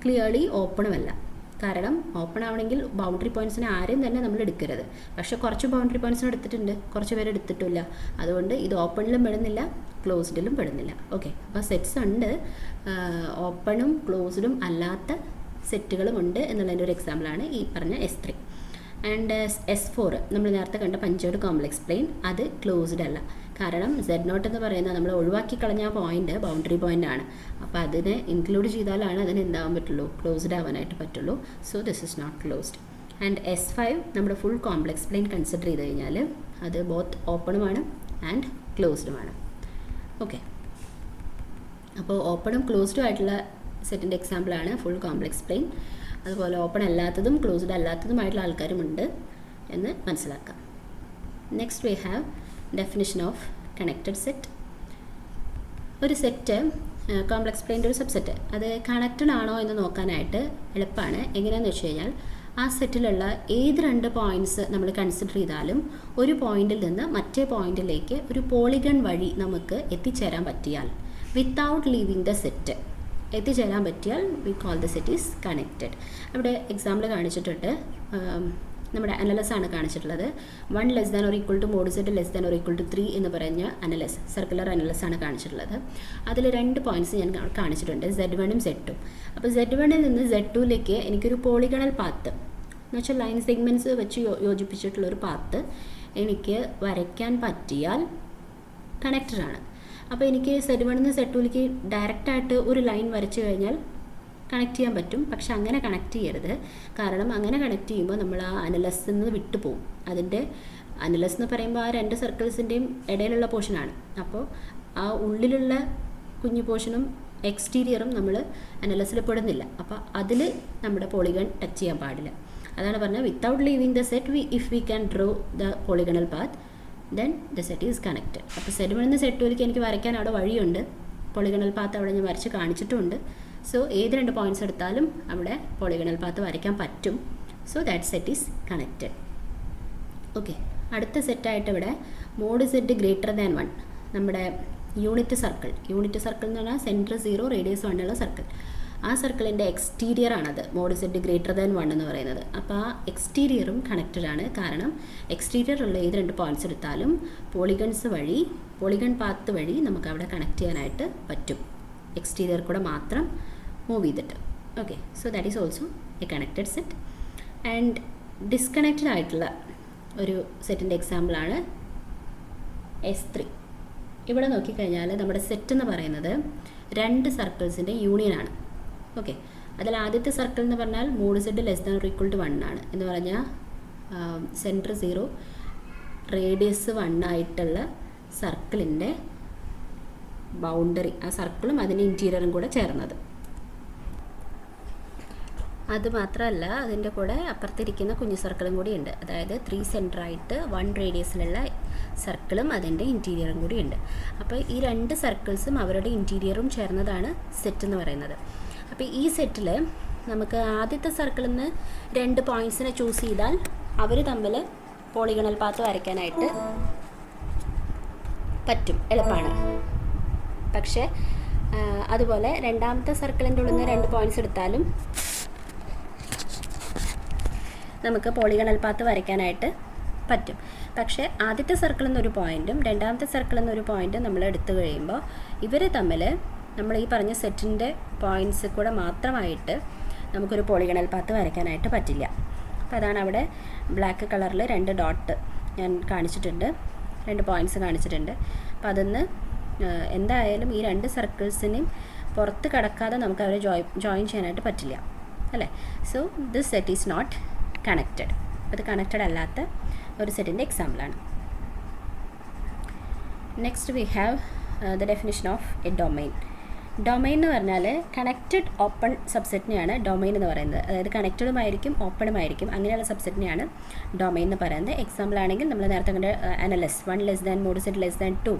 ക്ലിയർലി ഓപ്പണും അല്ല. കാരണം ഓപ്പൺ ആവണമെങ്കിൽ ബൗണ്ടറി പോയിൻറ്റ്സിനെ ആരെയും തന്നെ നമ്മൾ എടുക്കരുത്. പക്ഷേ കുറച്ച് ബൗണ്ടറി പോയിൻറ്റ്സിന് എടുത്തിട്ടുണ്ട്, കുറച്ച് പേര് എടുത്തിട്ടില്ല. അതുകൊണ്ട് ഇത് ഓപ്പണിലും പെടുന്നില്ല, ക്ലോസ്ഡിലും പെടുന്നില്ല. ഓക്കെ, അപ്പോൾ സെറ്റ്സ് ഉണ്ട്, ഓപ്പണും ക്ലോസ്ഡും അല്ലാത്ത സെറ്റുകളും ഉണ്ട് എന്നുള്ളതിൻ്റെ ഒരു എക്സാമ്പിളാണ് ഈ പറഞ്ഞ S3. ആൻഡ് S4 നമ്മൾ നേരത്തെ കണ്ട പഞ്ചേർഡ് കോംപ്ലക്സ് പ്ലെയിൻ, അത് ക്ലോസ്ഡ് അല്ല. കാരണം Z0 എന്ന് പറയുന്നത് നമ്മൾ ഒഴിവാക്കി കളഞ്ഞ പോയിന്റ് ബൗണ്ടറി പോയിന്റ് ആണ്. അപ്പോൾ അതിനെ ഇൻക്ലൂഡ് ചെയ്താലാണ് അതിന് എന്താവാൻ പറ്റുള്ളൂ, ക്ലോസ്ഡ് ആവാനായിട്ട് പറ്റുള്ളൂ. So this is not closed. And S5 നമ്മുടെ ഫുൾ കോംപ്ലക്സ് പ്ലെയിൻ കൺസിഡർ ചെയ്ത് കഴിഞ്ഞാൽ അത് ബോത്ത് ഓപ്പണുമാണ് ആൻഡ് ക്ലോസ്ഡുമാണ്. ഓക്കെ, അപ്പോൾ ഓപ്പണും ക്ലോസ്ഡും ആയിട്ടുള്ള സെറ്റിൻ്റെ എക്സാമ്പിളാണ് ഫുൾ കോംപ്ലക്സ് പ്ലെയിൻ. അതുപോലെ ഓപ്പൺ അല്ലാത്തതും ക്ലോസ്ഡ് അല്ലാത്തതുമായിട്ടുള്ള ആൾക്കാരുമുണ്ട് എന്ന് മനസ്സിലാക്കാം. Next we have definition of connected set. ഒരു സെറ്റ് കോംപ്ലക്സ് പ്ലെയിൻ്റെ ഒരു സബ്സെറ്റ് അത് കണക്റ്റഡ് ആണോ എന്ന് നോക്കാനായിട്ട് എളുപ്പമാണ്. എങ്ങനെയാണെന്ന് വെച്ച് കഴിഞ്ഞാൽ ആ സെറ്റിലുള്ള ഏത് 2 പോയിൻറ്റ്സ് നമ്മൾ കൺസിഡർ ചെയ്താലും ഒരു പോയിന്റിൽ നിന്ന് മറ്റേ പോയിന്റിലേക്ക് ഒരു പോളിഗൺ വഴി നമുക്ക് എത്തിച്ചേരാൻ പറ്റിയാൽ, വിത്തൗട്ട് ലീവിങ് ദ സെറ്റ് എത്തിച്ചേരാൻ പറ്റിയാൽ we call the set is connected. അവിടെ എക്സാമ്പിൾ കാണിച്ചിട്ടുണ്ട്, നമ്മുടെ അനലസ് ആണ് കാണിച്ചിട്ടുള്ളത്. 1 less than or equal to mod set less than or equal to 3 എന്ന് പറഞ്ഞ അനലസ്, സർക്കുലർ അനലസ് ആണ് കാണിച്ചിട്ടുള്ളത്. അതിൽ 2 പോയിന്റ്സ് ഞാൻ കാണിച്ചിട്ടുണ്ട്, Z1ഉം Z2. അപ്പോൾ Z1ൽ നിന്ന് Z2ലേക്ക് എനിക്കൊരു പോളിഗണൽ പാത്ത് എന്ന് വെച്ചാൽ ലൈൻ സെഗ്മെൻറ്റ്സ് വെച്ച് യോജിപ്പിച്ചിട്ടുള്ളൊരു പാത്ത് എനിക്ക് വരയ്ക്കാൻ പറ്റിയാൽ കണക്റ്റഡ് ആണ്. അപ്പോൾ എനിക്ക് Z1ൽ നിന്ന് Z2ലേക്ക് ഡയറക്റ്റായിട്ട് ഒരു ലൈൻ വരച്ചു കഴിഞ്ഞാൽ കണക്ട് ചെയ്യാൻ പറ്റും. പക്ഷെ അങ്ങനെ കണക്ട് ചെയ്യരുത്. കാരണം അങ്ങനെ കണക്ട് ചെയ്യുമ്പോൾ നമ്മൾ ആ അനലസിൽ നിന്ന് വിട്ടുപോകും. അതിൻ്റെ അനലസ് എന്ന് പറയുമ്പോൾ ആ 2 സർക്കിൾസിൻ്റെയും ഇടയിലുള്ള പോർഷനാണ്. അപ്പോൾ ആ ഉള്ളിലുള്ള കുഞ്ഞു പോർഷനും എക്സ്റ്റീരിയറും നമ്മൾ അനലസിൽ പെടുന്നില്ല. അപ്പോൾ അതിൽ നമ്മുടെ പോളിഗൺ ടച്ച് ചെയ്യാൻ പാടില്ല. അതാണ് പറഞ്ഞത്, without living the set if we can draw the polygonal path then the set is connected. അപ്പോൾ Z1ൽ നിന്ന് Z2ലേക്ക് എനിക്ക് വരയ്ക്കാൻ അവിടെ വഴിയുണ്ട്. പോളിഗണൽ പാത്ത് അവിടെ ഞാൻ വരച്ച് കാണിച്ചിട്ടുമുണ്ട്. സോ ഏത് 2 പോയിൻറ്റ്സ് എടുത്താലും അവിടെ പോളിഗണൽ പാത്ത് വരയ്ക്കാൻ പറ്റും. So that set is connected. Okay, അടുത്ത സെറ്റായിട്ട് ഇവിടെ മോഡ് സെറ്റ് ഗ്രേറ്റർ ദാൻ 1, നമ്മുടെ യൂണിറ്റ് സർക്കിൾ എന്ന് പറഞ്ഞാൽ സെൻറ്റർ 0 റേഡിയസ് 1 ഉള്ള സർക്കിൾ. ആ സർക്കിളിൻ്റെ എക്സ്റ്റീരിയർ ആണത് മോഡ് സെറ്റ് ഗ്രേറ്റർ ദാൻ 1 എന്ന് പറയുന്നത്. അപ്പോൾ ആ എക്സ്റ്റീരിയറും കണക്റ്റഡ് ആണ്. കാരണം എക്സ്റ്റീരിയറുള്ള ഏത് 2 പോയിൻറ്റ്സ് എടുത്താലും പോളിഗൺ പാത്ത് വഴി നമുക്ക് അവിടെ കണക്ട് ചെയ്യാനായിട്ട് പറ്റും, എക്സ്റ്റീരിയർ കൂടെ മാത്രം മൂവ് ചെയ്തിട്ട്. Okay, so that is also A connected set. And disconnected ആയിട്ടുള്ള ഒരു സെറ്റിൻ്റെ എക്സാമ്പിളാണ് S3. ഇവിടെ നോക്കിക്കഴിഞ്ഞാൽ നമ്മുടെ സെറ്റ് എന്ന് പറയുന്നത് 2 സർക്കിൾസിൻ്റെ യൂണിയനാണ്. ഓക്കെ, അതിൽ ആദ്യത്തെ സർക്കിൾ എന്ന് പറഞ്ഞാൽ mod set less than or equal to 1 ആണ്. എന്ന് പറഞ്ഞാൽ സെൻറ്റർ 0 റേഡിയസ് 1 ആയിട്ടുള്ള സർക്കിളിൻ്റെ ബൗണ്ടറി, ആ സർക്കിളും അതിൻ്റെ ഇൻറ്റീരിയറും കൂടെ ചേർന്നത്. അതുമാത്രമല്ല, അതിൻ്റെ കൂടെ അപ്പുറത്തിരിക്കുന്ന കുഞ്ഞു സർക്കിളും കൂടി ഉണ്ട്. അതായത് 3 സെൻറ്ററായിട്ട് 1 റേഡിയസിലുള്ള സർക്കിളും അതിൻ്റെ ഇൻറ്റീരിയറും കൂടി ഉണ്ട്. അപ്പോൾ ഈ 2 സർക്കിൾസും അവരുടെ ഇൻറ്റീരിയറും ചേർന്നതാണ് സെറ്റ് എന്ന് പറയുന്നത്. അപ്പോൾ ഈ സെറ്റിൽ നമുക്ക് ആദ്യത്തെ സർക്കിളിൽ നിന്ന് 2 പോയിൻറ്റ്സിനെ ചൂസ് ചെയ്താൽ അവർ തമ്മിൽ പോളിഗണൽ പാത്ത് വരയ്ക്കാനായിട്ട് പറ്റും, എളുപ്പമാണ്. പക്ഷേ അതുപോലെ രണ്ടാമത്തെ സർക്കിളിൻ്റെ ഉള്ളിൽ നിന്ന് 2 പോയിൻറ്റ്സ് എടുത്താലും നമുക്ക് പോളിഗണൽ പാത്ത് വരയ്ക്കാനായിട്ട് പറ്റും. പക്ഷേ ആദ്യത്തെ സർക്കിളിൽ നിന്ന് ഒരു പോയിൻറ്റും രണ്ടാമത്തെ സർക്കിളിൽ നിന്ന് ഒരു പോയിൻറ്റും നമ്മൾ എടുത്തു കഴിയുമ്പോൾ ഇവർ തമ്മിൽ നമ്മൾ ഈ പറഞ്ഞ സെറ്റിൻ്റെ പോയിൻറ്റ്സ് കൂടെ മാത്രമായിട്ട് നമുക്കൊരു പോളിഗണൽ പാത്ത് വരയ്ക്കാനായിട്ട് പറ്റില്ല. അപ്പോൾ അതാണ് അവിടെ ബ്ലാക്ക് കളറിൽ 2 ഡോട്ട് ഞാൻ കാണിച്ചിട്ടുണ്ട്, 2 പോയിൻറ്റ്സ് കാണിച്ചിട്ടുണ്ട്. അപ്പോൾ അതൊന്ന് എന്തായാലും ഈ 2 സർക്കിൾസിനെയും പുറത്ത് കടക്കാതെ നമുക്ക് അവരെ ജോയിൻ ചെയ്യാനായിട്ട് പറ്റില്ല, അല്ലേ? So this set is not connected. അത് കണക്റ്റഡ് അല്ലാത്ത ഒരു സെറ്റിൻ്റെ എക്സാമ്പിളാണ്. Next we have the definition of a domain. Domain എന്ന് പറഞ്ഞാൽ കണക്റ്റഡ് ഓപ്പൺ സബ്സെറ്റിനെയാണ് ഡൊമൈൻ എന്ന് പറയുന്നത്. അതായത് കണക്റ്റഡുമായിരിക്കും ഓപ്പണുമായിരിക്കും, അങ്ങനെയുള്ള സബ്സെറ്റിനെയാണ് ഡൊമൈൻ എന്ന് പറയുന്നത്. എക്സാമ്പിൾ ആണെങ്കിൽ നമ്മൾ നേരത്തെ കണ്ട annulus 1 less than mod set less than 2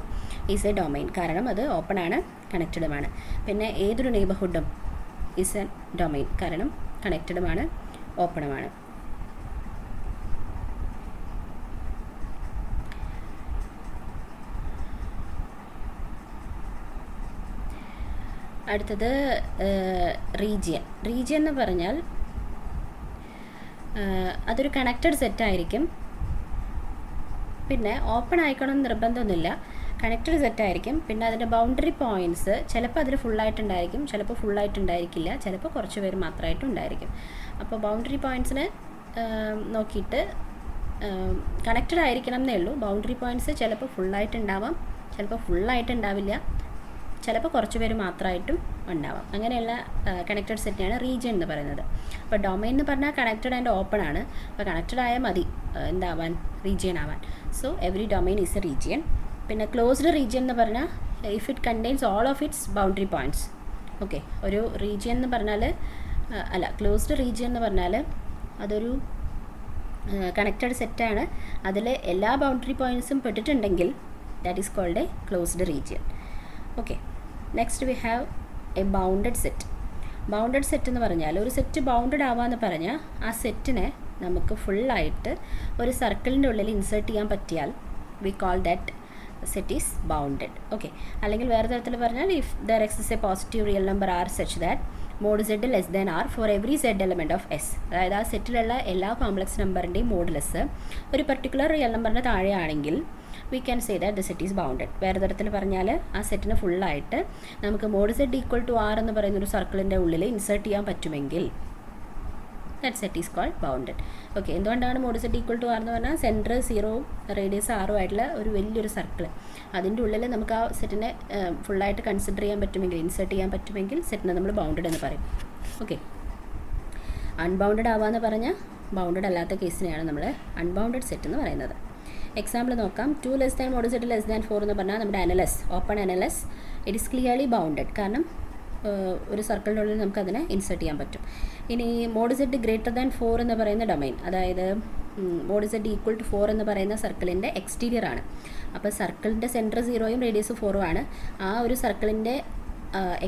is a domain. കാരണം അത് ഓപ്പൺ ആണ്, കണക്റ്റഡുമാണ്. പിന്നെ ഏതൊരു നെയ്ബർഹുഡും ഈസ് എ ഡൊമൈൻ, കാരണം കണക്റ്റഡുമാണ്, ഓപ്പണുമാണ്. അടുത്തത് റീജിയൻ എന്ന് പറഞ്ഞാൽ അതൊരു കണക്റ്റഡ് സെറ്റായിരിക്കും. പിന്നെ ഓപ്പൺ ആയിക്കണമെന്ന് നിർബന്ധമൊന്നുമില്ല, കണക്റ്റഡ് സെറ്റായിരിക്കും. പിന്നെ അതിൻ്റെ ബൗണ്ടറി പോയിൻറ്റ്സ് ചിലപ്പോൾ അതിൽ ഫുള്ളായിട്ടുണ്ടായിരിക്കും, ചിലപ്പോൾ ഫുള്ളായിട്ടുണ്ടായിരിക്കില്ല, ചിലപ്പോൾ കുറച്ച് പേര് മാത്രമായിട്ടുണ്ടായിരിക്കും. അപ്പോൾ ബൗണ്ടറി പോയിൻറ്റ്സിന് നോക്കിയിട്ട് കണക്റ്റഡ് ആയിരിക്കണം എന്നേ ഉള്ളൂ. ബൗണ്ടറി പോയിൻറ്റ്സ് ചിലപ്പോൾ ഫുള്ളായിട്ടുണ്ടാവാം, ചിലപ്പോൾ ഫുള്ളായിട്ടുണ്ടാവില്ല, ചിലപ്പോൾ കുറച്ച് പേര് മാത്രമായിട്ടും ഉണ്ടാവാം. അങ്ങനെയുള്ള കണക്റ്റഡ് സെറ്റിനെയാണ് റീജിയൻ എന്ന് പറയുന്നത്. അപ്പോൾ ഡൊമൈൻ എന്ന് പറഞ്ഞാൽ കണക്റ്റഡ് ആൻഡ് ഓപ്പൺ ആണ്. അപ്പോൾ കണക്റ്റഡ് ആയാൽ മതി എന്താവാൻ, റീജിയൻ ആവാൻ. So every domain is A region. പിന്നെ ക്ലോസ്ഡ് റീജിയൻ എന്ന് പറഞ്ഞാൽ if it contains all of its boundary points. Okay, ഒരു റീജിയൻ എന്ന് പറഞ്ഞാൽ ക്ലോസ്ഡ് റീജിയൻ എന്ന് പറഞ്ഞാൽ അതൊരു കണക്റ്റഡ് സെറ്റാണ്, അതിൽ എല്ലാ ബൗണ്ടറി പോയിൻറ്റ്സും പെട്ടിട്ടുണ്ടെങ്കിൽ that is called a closed region. Okay, next we have a bounded set. Bounded set എന്ന് പറഞ്ഞാൽ ഒരു സെറ്റ് ബൗണ്ടഡ് ആവാമെന്ന് പറഞ്ഞാൽ ആ സെറ്റിനെ നമുക്ക് ഫുള്ളായിട്ട് ഒരു സർക്കിളിൻ്റെ ഉള്ളിൽ ഇൻസേർട്ട് ചെയ്യാൻ പറ്റിയാൽ we call that set is bounded. Okay, അല്ലെങ്കിൽ വേറെ തരത്തിൽ പറഞ്ഞാൽ if there exist a positive real number R such that mod z less than R for every z element of S. അതായത് ആ സെറ്റിലുള്ള എല്ലാ കോംപ്ലക്സ് നമ്പറിൻ്റെയും മോഡുലസ് ഒരു പർട്ടിക്കുലർ റിയൽ നമ്പറിന് താഴെയാണെങ്കിൽ we can say that the set is bounded. വേറെ തരത്തിൽ പറഞ്ഞാൽ ആ സെറ്റിന് ഫുള്ളായിട്ട് നമുക്ക് mod z equal to R എന്ന് പറയുന്ന ഒരു സർക്കിളിൻ്റെ ഉള്ളിൽ ഇൻസേർട്ട് ചെയ്യാൻ പറ്റുമെങ്കിൽ that set is called bounded. Okay, എന്തുകൊണ്ടാണ് mod set equal to R എന്ന് പറഞ്ഞാൽ സെൻറ്റർ 0 റേഡിയസ് 6 ആയിട്ടുള്ള ഒരു വലിയൊരു സർക്കിൾ, അതിൻ്റെ ഉള്ളിൽ നമുക്ക് ആ സെറ്റിനെ ഫുള്ളായിട്ട് കൺസിഡർ ചെയ്യാൻ പറ്റുമെങ്കിൽ, ഇൻസേർട്ട് ചെയ്യാൻ പറ്റുമെങ്കിൽ സെറ്റിനെ നമ്മൾ ബൗണ്ടഡ് എന്ന് പറയും. ഓക്കെ, അൺബൗണ്ടഡ് ആവാന്ന് പറഞ്ഞാൽ ബൗണ്ടഡ് അല്ലാത്ത കേസിനെയാണ് നമ്മൾ അൺബൗണ്ടഡ് സെറ്റ് എന്ന് പറയുന്നത്. എക്സാമ്പിൾ നോക്കാം. 2 less than mod set less than 4 എന്ന് പറഞ്ഞാൽ നമ്മുടെ annulus, open annulus, it is clearly bounded. കാരണം ഒരു സർക്കിളിൻ്റെ ഉള്ളിൽ നമുക്കതിനെ ഇൻസേർട്ട് ചെയ്യാൻ പറ്റും. ഇനി മോഡ് സെറ്റ് ഗ്രേറ്റർ ദാൻ 4 എന്ന് പറയുന്ന ഡൊമൈൻ, അതായത് മോഡ് സെറ്റ് ഈക്വൽ ടു 4 എന്ന് പറയുന്ന സർക്കിളിൻ്റെ എക്സ്റ്റീരിയർ ആണ്. അപ്പോൾ സർക്കിളിൻ്റെ സെൻറ്റർ 0 റേഡിയസ് 4 ആണ്. ആ ഒരു സർക്കിളിൻ്റെ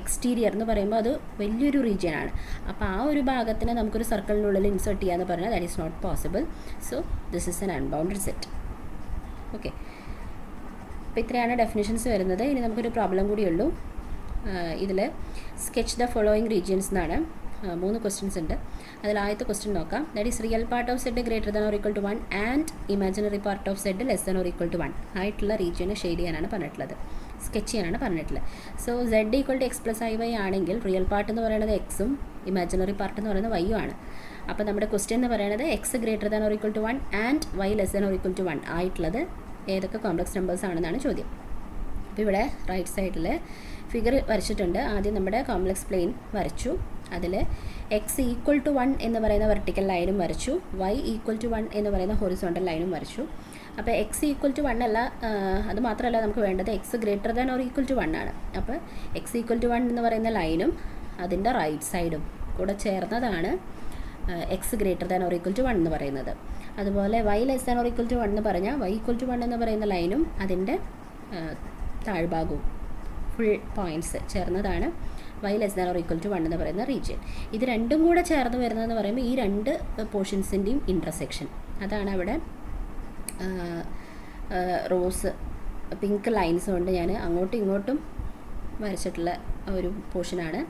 എക്സ്റ്റീരിയർ എന്ന് പറയുമ്പോൾ അത് വലിയൊരു റീജിയൻ ആണ്. അപ്പോൾ ആ ഒരു ഭാഗത്തിനെ നമുക്കൊരു സർക്കിളിനുള്ളിൽ ഇൻസേർട്ട് ചെയ്യാന്ന് പറഞ്ഞാൽ that is not possible. So this is an unbounded set. Okay, അപ്പോൾ ഇത്രയാണ് ഡെഫിനിഷൻസ് വരുന്നത്. ഇനി നമുക്കൊരു പ്രോബ്ലം കൂടിയുള്ളൂ. ഇതിൽ സ്കെച്ച് ദ ഫോളോയിങ് റീജിയൻസ് എന്നാണ്. 3 ക്വസ്റ്റ്യൻസ് ഉണ്ട്. അതിൽ ആദ്യത്തെ ക്വസ്റ്റ്യൻ നോക്കാം. That is real part of z greater than or equal to 1 and imaginary part of z less than or equal to 1 ആയിട്ടുള്ള റീജിയനെ ഷെയ്ഡ് ചെയ്യാനാണ് പറഞ്ഞിട്ടുള്ളത്, സ്കെച്ച് ചെയ്യാനാണ് പറഞ്ഞിട്ടുള്ളത്. So z equal to x plus i y ആണെങ്കിൽ real part എന്ന് പറയുന്നത് എക്സും ഇമാജിനറി പാർട്ട് എന്ന് പറയുന്നത് വൈയും ആണ്. അപ്പോൾ നമ്മുടെ ക്വസ്റ്റ്യൻ എന്ന് പറയുന്നത് x greater than or equal to 1 and y less than or equal to 1 ആയിട്ടുള്ളത് ഏതൊക്കെ കോംപ്ലക്സ് നമ്പേഴ്സ് ആണെന്നാണ് ചോദ്യം. അപ്പോൾ ഇവിടെ റൈറ്റ് സൈഡിൽ ഫിഗർ വരച്ചിട്ടുണ്ട്. ആദ്യം നമ്മുടെ കോംപ്ലക്സ് പ്ലെയിൻ വരച്ചു. അതിൽ എക്സ് ഈക്വൽ ടു 1 എന്ന് പറയുന്ന വെർട്ടിക്കൽ ലൈനും വരച്ചു, വൈ ഈക്വൽ ടു 1 എന്ന് പറയുന്ന ഹൊറിസോണ്ടൽ ലൈനും വരച്ചു. അപ്പോൾ എക്സ് ഈക്വൽ ടു 1 അല്ല, അത് മാത്രമല്ല നമുക്ക് വേണ്ടത് x greater than or equal to 1 ആണ്. അപ്പോൾ എക്സ് ഈക്വൽ ടു 1 എന്ന് പറയുന്ന ലൈനും അതിൻ്റെ റൈറ്റ് സൈഡും കൂടെ ചേർന്നതാണ് x greater than or equal to 1 എന്ന് പറയുന്നത്. അതുപോലെ y less than or equal to 1 എന്ന് പറഞ്ഞാൽ വൈ ഈക്വൽ ടു 1 എന്ന് പറയുന്ന ലൈനും അതിൻ്റെ താഴ്ഭാഗവും ഫുൾ പോയിൻറ്റ്സ് ചേർന്നതാണ് y less than or equal to 1 എന്ന് പറയുന്ന റീജിയൻ. ഇത് രണ്ടും കൂടെ ചേർന്ന് വരുന്നതെന്ന് പറയുമ്പോൾ ഈ രണ്ട് പോർഷൻസിൻ്റെയും ഇൻ്റർസെക്ഷൻ, അതാണ് അവിടെ റോസ് പിങ്ക് ലൈൻസ് കൊണ്ട് ഞാൻ അങ്ങോട്ടും ഇങ്ങോട്ടും വരച്ചിട്ടുള്ള ഒരു പോർഷനാണ്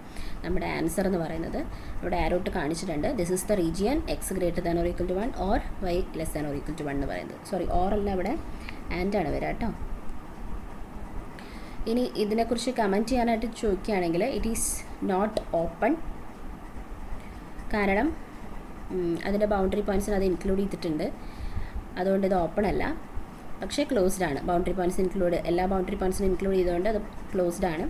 നമ്മുടെ ആൻസർ എന്ന് പറയുന്നത്. ഇവിടെ ആരോട്ട് കാണിച്ചിട്ടുണ്ട്. This is the region x greater than or equal to 1 or y less than or equal to 1 എന്ന് പറയുന്നത്. സോറി, ഓർ അല്ല, ഇവിടെ ആൻഡ് ആണ് വരിക കേട്ടോ. ഇനി ഇതിനെക്കുറിച്ച് കമൻറ്റ് ചെയ്യാനായിട്ട് ചോദിക്കുകയാണെങ്കിൽ ഇറ്റ് ഈസ് നോട്ട് ഓപ്പൺ, കാരണം അതിൻ്റെ ബൗണ്ടറി പോയിൻറ്റ്സിന് അത് ഇൻക്ലൂഡ് ചെയ്തിട്ടുണ്ട്, അതുകൊണ്ട് ഇത് ഓപ്പൺ അല്ല. പക്ഷേ ക്ലോസ്ഡ് ആണ്. ബൗണ്ടറി പോയിൻറ്റ്സ് ഇൻക്ലൂഡ്, എല്ലാ ബൗണ്ടറി പോയിൻറ്റ്സിനും ഇൻക്ലൂഡ് ചെയ്തുകൊണ്ട് അത് ക്ലോസ്ഡ് ആണ്.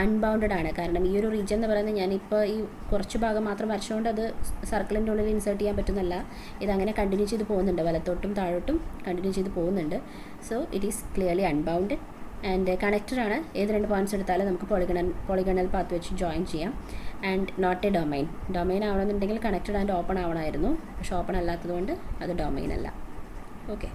അൺബൗണ്ടഡ് ആണ്, കാരണം ഈ ഒരു റീജിയൻ എന്ന് പറയുന്നത് ഞാനിപ്പോൾ ഈ കുറച്ച് ഭാഗം മാത്രം വരച്ചുകൊണ്ട് അത് സർക്കിളിൻ്റെ ഉള്ളിൽ ഇൻസേർട്ട് ചെയ്യാൻ പറ്റുന്നല്ല. ഇതങ്ങനെ കണ്ടിന്യൂ ചെയ്ത് പോകുന്നുണ്ട്, വലത്തോട്ടും താഴോട്ടും കണ്ടിന്യൂ ചെയ്ത് പോകുന്നുണ്ട്. So it is clearly unbounded. And കണക്റ്റഡാണ്. ഏത് 2 പോയിൻറ്റ്സ് എടുത്താലും നമുക്ക് പോളിഗണൽ പാത്ത് വെച്ച് ജോയിൻ ചെയ്യാം. ആൻഡ് നോട്ട് എ ഡൊമൈൻ ആവണമെന്നുണ്ടെങ്കിൽ കണക്റ്റഡ് ആൻഡ് ഓപ്പൺ ആവണമായിരുന്നു, പക്ഷെ ഓപ്പൺ അല്ലാത്തതുകൊണ്ട് അത് ഡൊമൈൻ അല്ല. ഓക്കെ,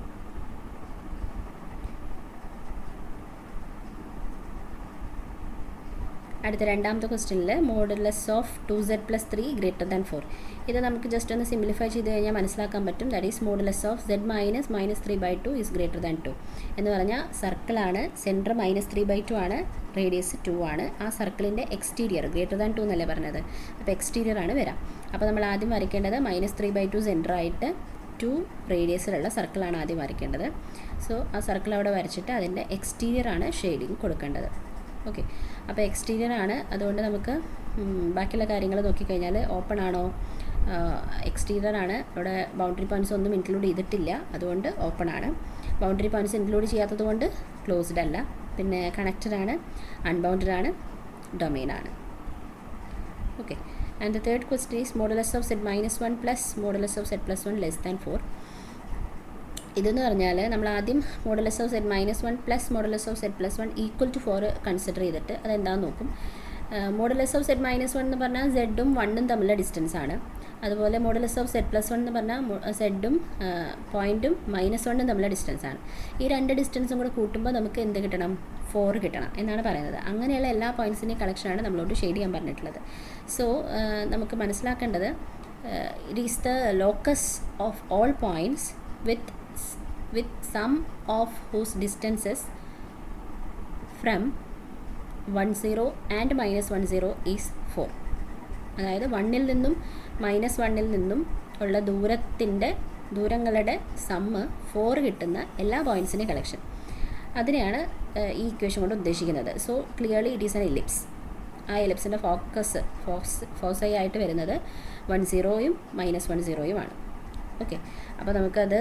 അടുത്ത രണ്ടാമത്തെ ക്വസ്റ്റ്യനിൽ modulus of 2z + 3 greater than 4. ഇത് നമുക്ക് ജസ്റ്റ് ഒന്ന് സിംപ്ലിഫൈ ചെയ്ത് കഴിഞ്ഞാൽ മനസ്സിലാക്കാൻ പറ്റും. That is modulus of z - -3/2 is greater than 2 എന്ന് പറഞ്ഞാൽ സർക്കിളാണ്, സെൻറ്റർ -3/2 ആണ്, റേഡിയസ് 2 ആണ്. ആ സർക്കിളിൻ്റെ എക്സ്റ്റീരിയർ ഗ്രേറ്റർ ദാൻ 2 എന്നല്ലേ പറഞ്ഞത്, അപ്പോൾ എക്സ്റ്റീരിയർ ആണ് വരാം. അപ്പോൾ നമ്മൾ ആദ്യം വരയ്ക്കേണ്ടത് -3/2 സെൻറ്ററായിട്ട് 2 റേഡിയസിലുള്ള സർക്കിളാണ് ആദ്യം വരയ്ക്കേണ്ടത്. സോ ആ സർക്കിൾ അവിടെ വരച്ചിട്ട് അതിൻ്റെ എക്സ്റ്റീരിയർ ആണ് ഷെയ്ഡിങ് കൊടുക്കേണ്ടത്. ഓക്കെ, അപ്പോൾ എക്സ്റ്റീരിയർ ആണ്, അതുകൊണ്ട് നമുക്ക് ബാക്കിയുള്ള കാര്യങ്ങൾ നോക്കിക്കഴിഞ്ഞാൽ ഓപ്പൺ ആണോ, എക്സ്റ്റീരിയർ ആണ്, അവിടെ ബൗണ്ടറി പോയിൻറ്റ്സ് ഒന്നും ഇൻക്ലൂഡ് ചെയ്തിട്ടില്ല, അതുകൊണ്ട് ഓപ്പൺ ആണ്. ബൗണ്ടറി പോയിൻറ്റ്സ് ഇൻക്ലൂഡ് ചെയ്യാത്തത് കൊണ്ട് ക്ലോസ്ഡ് അല്ല. പിന്നെ കണക്റ്റഡ് ആണ്, അൺബൗണ്ടഡ് ആണ്, ഡൊമൈൻ ആണ്. Okay, and the third question is modulus of z - 1 plus modulus of z + 1 less than 4. ഇതെന്ന് പറഞ്ഞാൽ നമ്മൾ ആദ്യം modulus of z - 1 plus modulus of z + 1 equal to 4 consider ചെയ്തിട്ട് അതെന്താണെന്ന് നോക്കും. മോഡുലസ് ഓഫ് z - 1 എന്ന് പറഞ്ഞാൽ z ഉം 1 ഉം തമ്മിലുള്ള ഡിസ്റ്റൻസ് ആണ്. അതുപോലെ മോഡുലസ് ഓഫ് Z+1 എന്ന് പറഞ്ഞാൽ സെഡും പോയിൻറ്റും -1 തമ്മിലുള്ള ഡിസ്റ്റൻസാണ്. ഈ രണ്ട് ഡിസ്റ്റൻസും കൂടെ കൂട്ടുമ്പോൾ നമുക്ക് എന്ത് കിട്ടണം? 4 കിട്ടണം എന്നാണ് പറയുന്നത്. അങ്ങനെയുള്ള എല്ലാ പോയിൻറ്റ്സിൻ്റെയും കളക്ഷനാണ് നമ്മളോട് ഷെയ്ഡ് ചെയ്യാൻ പറഞ്ഞിട്ടുള്ളത്. സോ നമുക്ക് മനസ്സിലാക്കേണ്ടത് it is the locus of all points with sum of whose distances from 10 and -10 is 4. അതായത് 1-ൽ നിന്നും -1-ൽ നിന്നും ഉള്ള ദൂരങ്ങളുടെ സമ്മ് 4 കിട്ടുന്ന എല്ലാ പോയിൻറ്റ്സിൻ്റെ കളക്ഷൻ. അതിനെയാണ് ഈ ഇക്വേഷൻ കൊണ്ട് ഉദ്ദേശിക്കുന്നത്. So clearly it is an ellipse. ആ എലിപ്സിൻ്റെ ഫോസൈ ആയിട്ട് വരുന്നത് 10യും -10യുമാണ്. ഓക്കെ, അപ്പോൾ നമുക്കത്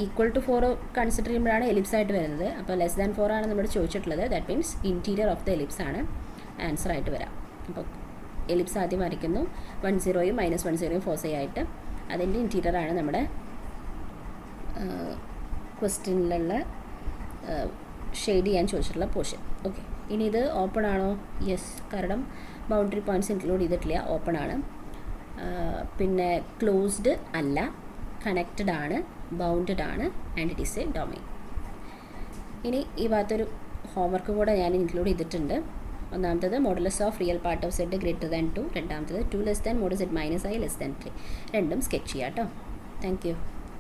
ഈക്വൽ ടു 4 കൺസിഡർ ചെയ്യുമ്പോഴാണ് എലിപ്സ് ആയിട്ട് വരുന്നത്. അപ്പോൾ ലെസ് ദാൻ 4 ആണ് നമ്മൾ ചോദിച്ചിട്ടുള്ളത്. That means interior of the ellipse ആണ് ആൻസർ ആയിട്ട് വരാം. അപ്പോൾ എലിപ്സ് ആദ്യം വരയ്ക്കുന്നു, 10യും -10യും ഫോസൈ ആയിട്ട്. അതിൻ്റെ ഇൻറ്റീരിയർ ആണ് നമ്മുടെ ക്വസ്റ്റ്യനിലുള്ള ഷെയ്ഡ് ചെയ്യാൻ ചോദിച്ചിട്ടുള്ള പോർഷൻ. ഓക്കെ, ഇനി ഇത് ഓപ്പൺ ആണോ? യെസ്, കാരണം ബൗണ്ടറി പോയിൻറ്റ്സ് ഇൻക്ലൂഡ് ചെയ്തിട്ടില്ല, ഓപ്പൺ ആണ്. പിന്നെ ക്ലോസ്ഡ് അല്ല, കണക്റ്റഡ് ആണ്, ബൗണ്ടഡ് ആണ്, and it is a domain. ഇനി ഈ ഭാഗത്തൊരു ഹോംവർക്ക് കൂടെ ഞാൻ ഇൻക്ലൂഡ് ചെയ്തിട്ടുണ്ട്. ഒന്നാമത്തത് modulus of real part of Z > 2. രണ്ടാമത്തത് 2 (-i) <(3). രണ്ടും സ്കെച്ച് ചെയ്യാം കേട്ടോ. Thank you.